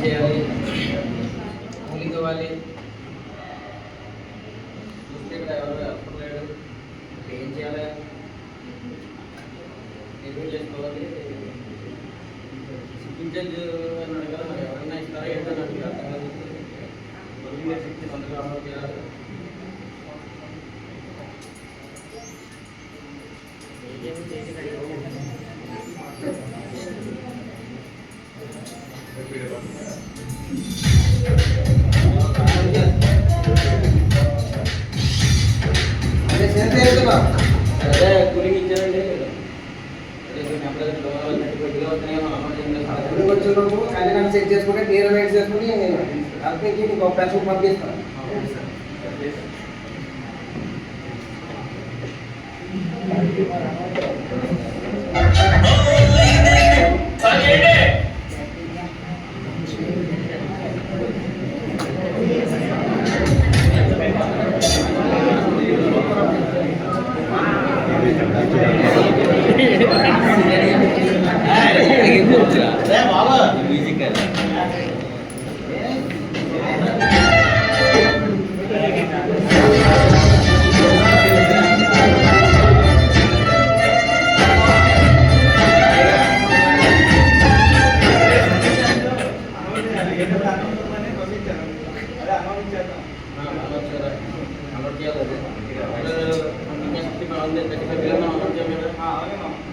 చేయాలి, కూలింగ్ ఇవ్వాలి, చూస్తే ఇక్కడ ఎవరు చెప్పలేడు, ఏం చేయాలి, రివ్యూ చేసుకోవాలి. ఇన్ఛార్జ్ అన్నాడు కదా, మరి ఎవరైనా ఇస్తారా ఏంటో నాకు అర్థం కాదు. శక్తి తొందరగా అమలు చేయాలి. అదే కూలింగ్ ఇచ్చారండి. వచ్చినప్పుడు సెట్ చేసుకుంటే నీరు వెయిట్ చేసుకుని అర్థంకి నీకు ఒక ప్రెస్ పంపిస్తాను.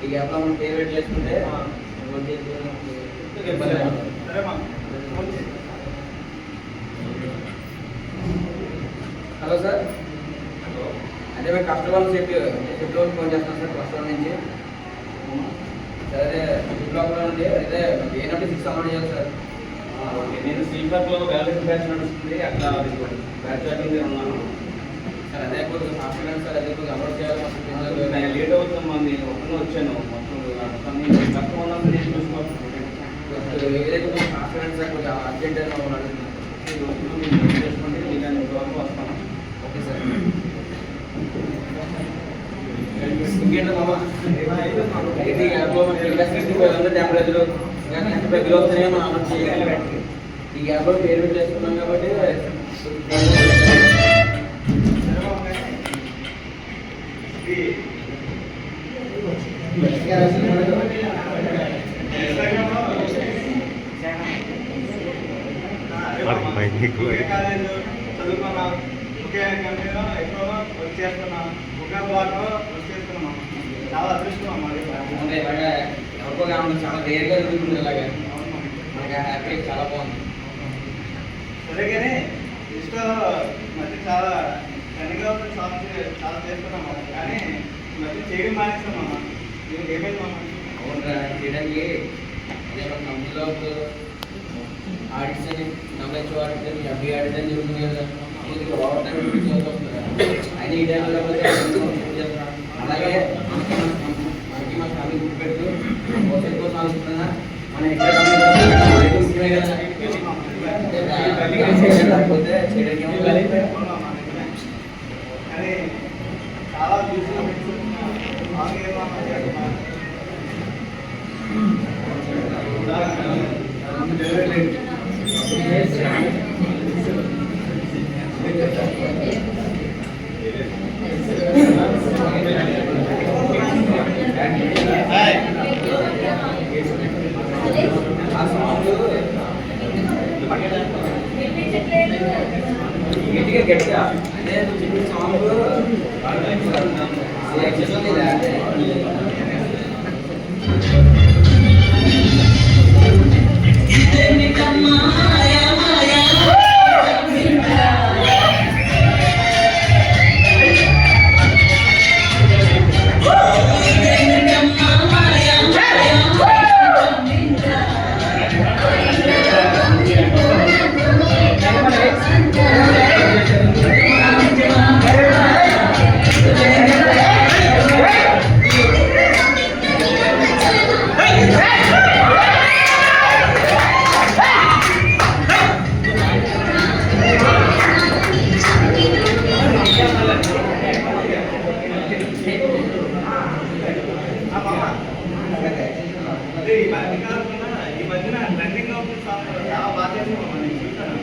ఈ యాప్లో మనం పేరు పెట్టి చేసుకుంటే హలో సార్, అదే మేము కస్టమర్ షిప్లో ఫోన్ చేస్తాం సార్. కస్టమర్ నుంచి సరే షిప్లో నుండి అదే ఏ నుండి 6 అమౌంట్ చేయాలి సార్. నేను స్లీపర్లో వ్యాలిడ్ బ్యాచ్ నడుస్తుంది, అట్లా బ్యాచ్ వాటింగ్ ఉన్నాను సార్. అదే కొద్దిగా హాస్పిటల్ సార్, అదే కొద్దిగా అమౌంట్ చేయాలి. లేట్ అవుతుందమ్మా, నేను ఒక్కనే వచ్చాను. మొత్తం తక్కువ ఉన్నది నేను చూసుకోవాలి. ఏదైతే హాస్పిటల్ సార్ కొద్దిగా అర్జెంట్ అని మమ్మల్ని చేసుకుంటే నేను ఇంతవరకు వస్తాను. Okay sir. ఇంకేంటి మామ, ఇది యాప్లో ఇంకా 65 టెంపరేచర్ 35 కిలో వస్తున్నాయి. మనం అమౌంట్ చేయాలి. ఈ యాప్లో పేరు పెట్టి చేసుకున్నాం కాబట్టి చదువుకున్నా ఒకే కంపెనీలో ఎక్కువ వర్క్ చేస్తున్నా, ఒకే బ్లాక్లో వర్క్ చేస్తున్నాం. చాలా అదృష్టం అన్నది. అంటే ఇలాగా ఎవరికో కావాలి, చాలా రేర్గా జరుగుతుంది. ఇలాగా మనకి హ్యాపీ, చాలా బాగుంది. సరే కానీ ఇష్టం మధ్య చాలా కనిగా చాలా చేస్తున్నాం, కానీ మధ్య చేయడం మానేస్తామమ్మా. దీనికి ఏమైందమ్మా? అవును చేయడానికి అదే మన కంపెనీలో ఆడిట్స్ అని WHO ఆడిట్ అని FD ఆడిట్ అని జరుగుతుంది కదా. ఇది ఓవర్ టైం వస్తుంది కదా. ఆయన ఈ టైంలో అలాగే మనకి మన ఫ్యామిలీ గుర్తు పెడుతూ భవిష్యత్తు కోసం ఆలోచిస్తున్నా మన ఎక్కడ లేకపోతే చేయడానికి కానీ చాలా గట్టిగా అదే సాంగ్ మధ్యన రన్నింగ్ చాలా బాగా చేస్తున్నాం నేను చూసాను.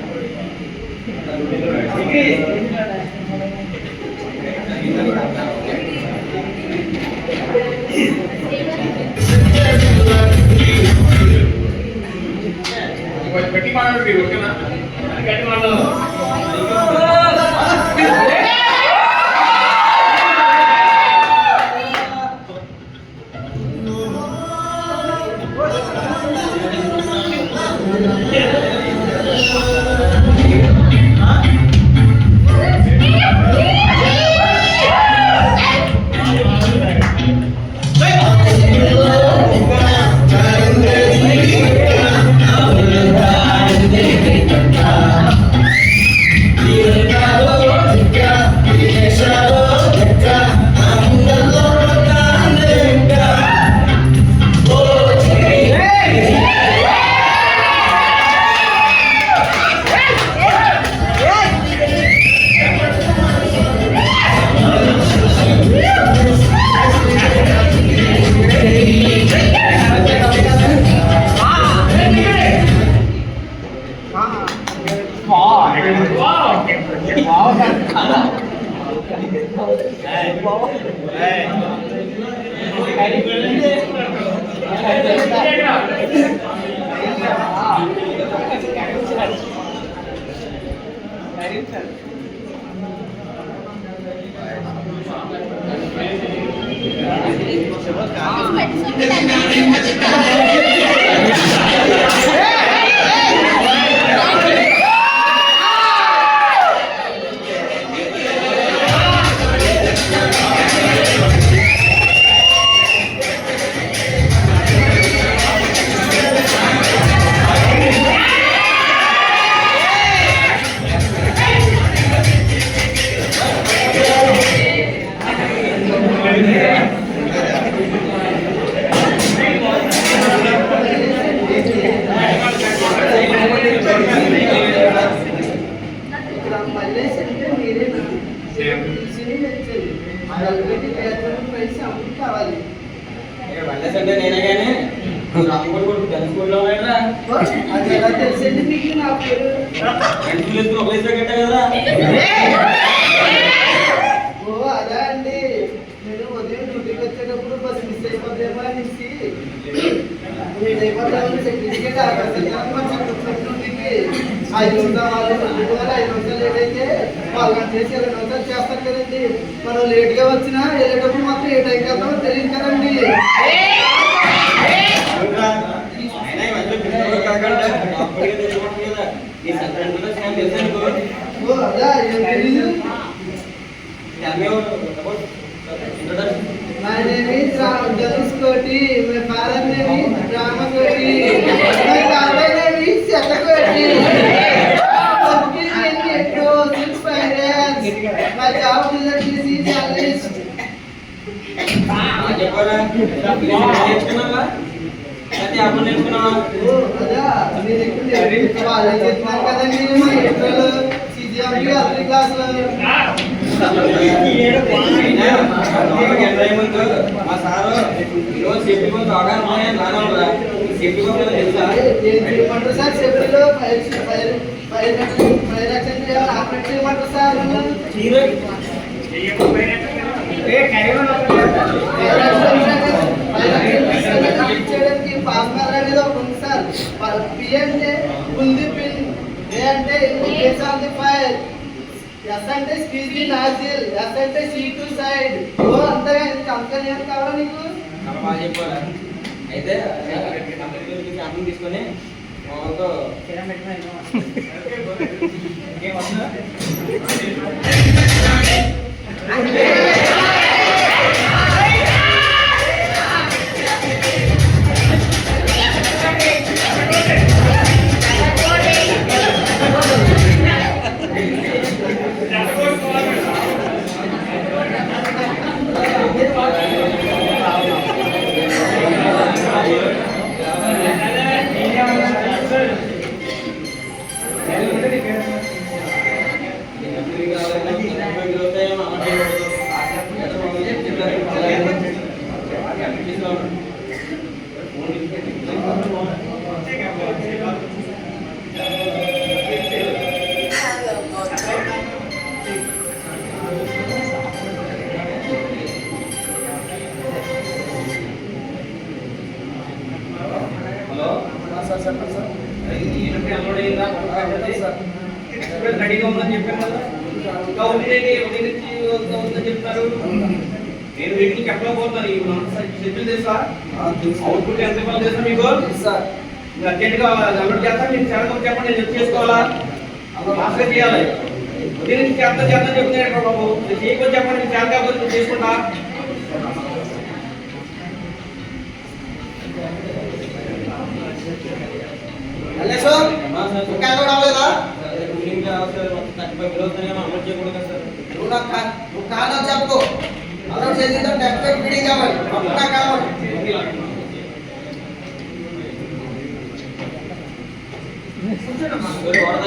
గట్టి మాట్లాడు ఓకేనా గట్టి మాట్లాడు అంటే నేనే కానీ రామకోటి కొడుకు తెలుసుకోవడం అది ఎలా తెలిసింది మీకు నా పేరు? ఒకేసారి కట్టా కదా. ఓ అదా అండి, నేను ఉదయం డ్యూటీకి వచ్చేటప్పుడు బస్ మిస్ అయిపోతేమో అనేసి మిస్ అయిపోతామని సర్టిఫికేట్ డ్యూటీకి 5 నిమిషాలు వాళ్ళు 5 నిమిషాలు లేట్ అయితే 4 గంటలు చేసి 20 నిమిషాలు చేస్తారు కదండి. మనం లేట్గా వచ్చినా వెళ్ళేటప్పుడు మాత్రం ఏ టైంకి వెళ్తామో తెలియదు కదండి. ఓ అదా ఏం తెలీదు. My name is Dennis Koti. My father name is Rama Koti. My father name is Seta Koti. Working in Metro since 5 years. My job is a TC journalist. ఓ అదా మీరు ఎక్కువ వాళ్ళే చెప్తున్నారు కదండి. మా ఇంట్లో CGMకి అన్ని క్లాసులు మా సారు ఈరోజు సేఫ్టీ కోసం అవగాహన నానరా సేఫ్టీ కోసం తెలుసా? చేయమంటారు సార్. సేఫ్టీలో ఫైర్ యాక్సిడెంట్ చేయాలి ఆపరేట్ చేయమంటారు సార్. చేయడానికి పాస్మర్ అనేది ఒక ఉంది సార్. పి అంటే ఉంది, పిన్ ఏ అంటే case on the fire, S అంటే స్క్వీజ్ ది నాజిల్, ఎస్ అంటే సీ టు సైడ్. ఓ అంతగా అంతా ఏం కావాలా నీకు? బాగా చెప్పారా? అయితే అర్థం తీసుకొని మామూలుతో ఏంటంటే అన్లోడ్ అయిందా రెడీగా ఉందని చెప్పాను కదా ఇంకా ఉంది ఉదయం నుంచి ఉందని చెప్తారు. నేను వీటికి చెప్పలేకపోతున్నాను. ఈ షెడ్యూల్ తెలుసా? అవుట్పుట్ ఎంత ఇవ్వాలి తెలుసా మీకు? అర్జెంట్గా అన్లోడ్ చేస్తాను. మీరు చాలా చెప్పండి, నేను చేసుకోవాలా ఫాస్ట్గా చేయాలి. ఉదయం నుంచి చేస్తాను చెప్తున్నాను బాబు. నేను చేయకపోతే చెప్పండి, మీరు చాలా కాకపోతే నేను చేసుకుంటా. చెప్పు అలౌట్ చేసి నెక్స్ట్ ఫీడింగ్ కావాలి కావాలి. వరద